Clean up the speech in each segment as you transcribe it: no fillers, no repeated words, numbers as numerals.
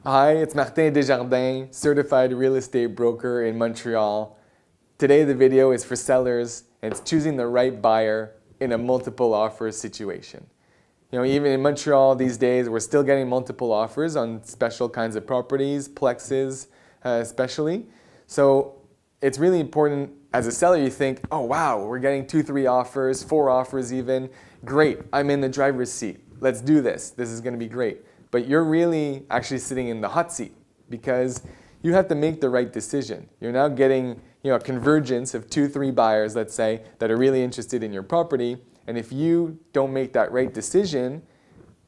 Hi, it's Martin Desjardins, certified real estate broker in Montreal. Today the video is for sellers and it's choosing the right buyer in a multiple offer situation. You know, even in Montreal these days, we're still getting multiple offers on special kinds of properties, plexes especially. So it's really important as a seller, you think, oh wow, we're getting 2, 3 offers, 4 offers even. Great, I'm in the driver's seat. Let's do this. This is going to be great. But you're really actually sitting in the hot seat because you have to make the right decision. You're now getting a convergence of 2, 3 buyers, let's say, that are really interested in your property. And if you don't make that right decision,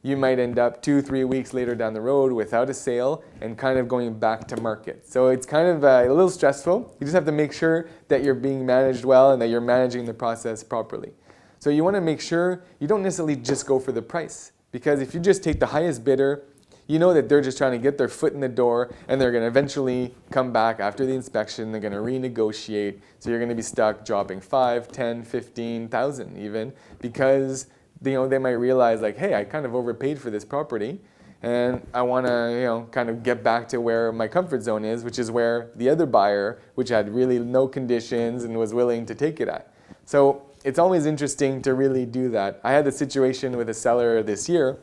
you might end up 2, 3 weeks later down the road without a sale and kind of going back to market. So it's kind of a little stressful. You just have to make sure that you're being managed well and that you're managing the process properly. So you want to make sure you don't necessarily just go for the price. Because if you just take the highest bidder, you know that they're just trying to get their foot in the door and they're going to eventually come back after the inspection, they're going to renegotiate. So you're going to be stuck dropping 5, 10, 15,000 even because they might realize like, hey, I kind of overpaid for this property and I want to kind of get back to where my comfort zone is, which is where the other buyer, which had really no conditions and was willing to take it at. So it's always interesting to really do that. I had a situation with a seller this year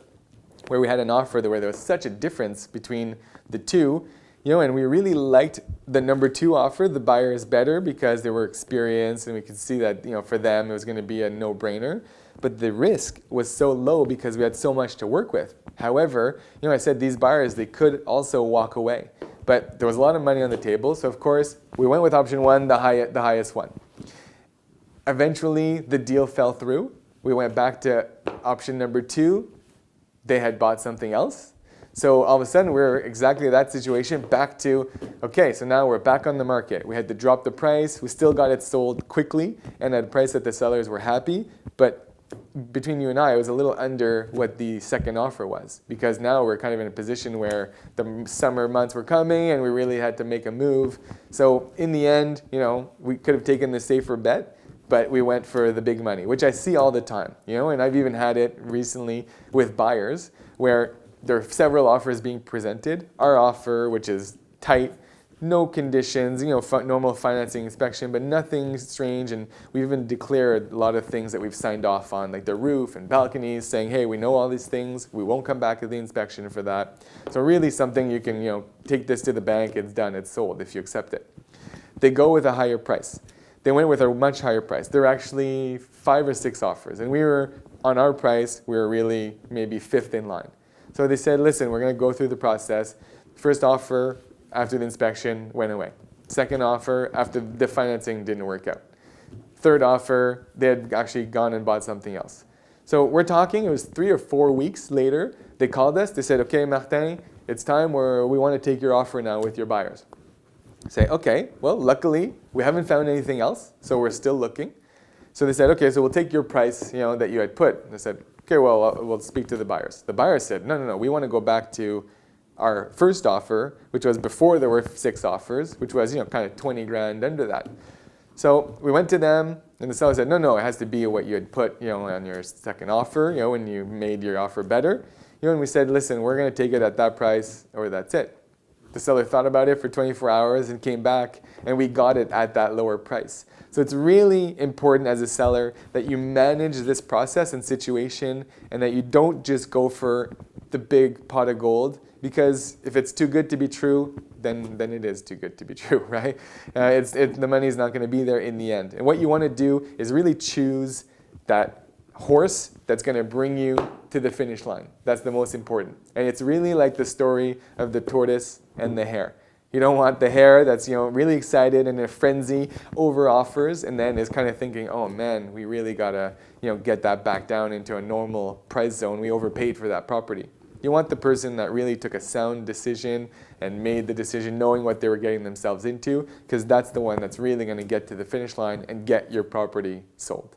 where we had an offer where there was such a difference between the two, and we really liked the number 2 offer. The buyer is better because they were experienced and we could see that for them it was going to be a no-brainer. But the risk was so low because we had so much to work with. However, I said these buyers, they could also walk away. But there was a lot of money on the table, so of course we went with option 1, the highest one. Eventually, the deal fell through. We went back to option number 2. They had bought something else. So all of a sudden, we're exactly that situation back to, okay, so now we're back on the market. We had to drop the price. We still got it sold quickly and at a price that the sellers were happy. But between you and I, it was a little under what the second offer was because now we're kind of in a position where the summer months were coming and we really had to make a move. So in the end, we could have taken the safer bet, but we went for the big money, which I see all the time, and I've even had it recently with buyers where there are several offers being presented. Our offer, which is tight, no conditions, normal financing inspection, but nothing strange, and we've even declared a lot of things that we've signed off on, like the roof and balconies, saying, hey, we know all these things, we won't come back to the inspection for that. So really something you can, take this to the bank, it's done, it's sold if you accept it. They go with a higher price. They went with a much higher price. There were actually 5 or 6 offers. And we were, on our price, we were really maybe 5th in line. So they said, listen, we're going to go through the process. First offer after the inspection went away. Second offer after the financing didn't work out. Third offer, they had actually gone and bought something else. So we're talking, it was 3 or 4 weeks later, they called us. They said, okay, Martin, it's time where we want to take your offer now with your buyers. Say, okay, well, luckily, we haven't found anything else, so we're still looking. So they said, okay, so we'll take your price, that you had put. And they said, okay, well, we'll speak to the buyers. The buyers said, no, we want to go back to our first offer, which was before there were 6 offers, which was, kind of 20 grand under that. So we went to them, and the seller said, no, it has to be what you had put, on your second offer, when you made your offer better. And we said, listen, we're going to take it at that price, or that's it. The seller thought about it for 24 hours and came back, and we got it at that lower price. So it's really important as a seller that you manage this process and situation and that you don't just go for the big pot of gold, because if it's too good to be true, then it is too good to be true, right? The money's not going to be there in the end. And what you want to do is really choose that horse that's going to bring you to the finish line. That's the most important. And it's really like the story of the tortoise and the hare. You don't want the hare that's really excited and in a frenzy over offers and then is kind of thinking, oh man, we really got to get that back down into a normal price zone. We overpaid for that property. You want the person that really took a sound decision and made the decision knowing what they were getting themselves into, because that's the one that's really going to get to the finish line and get your property sold.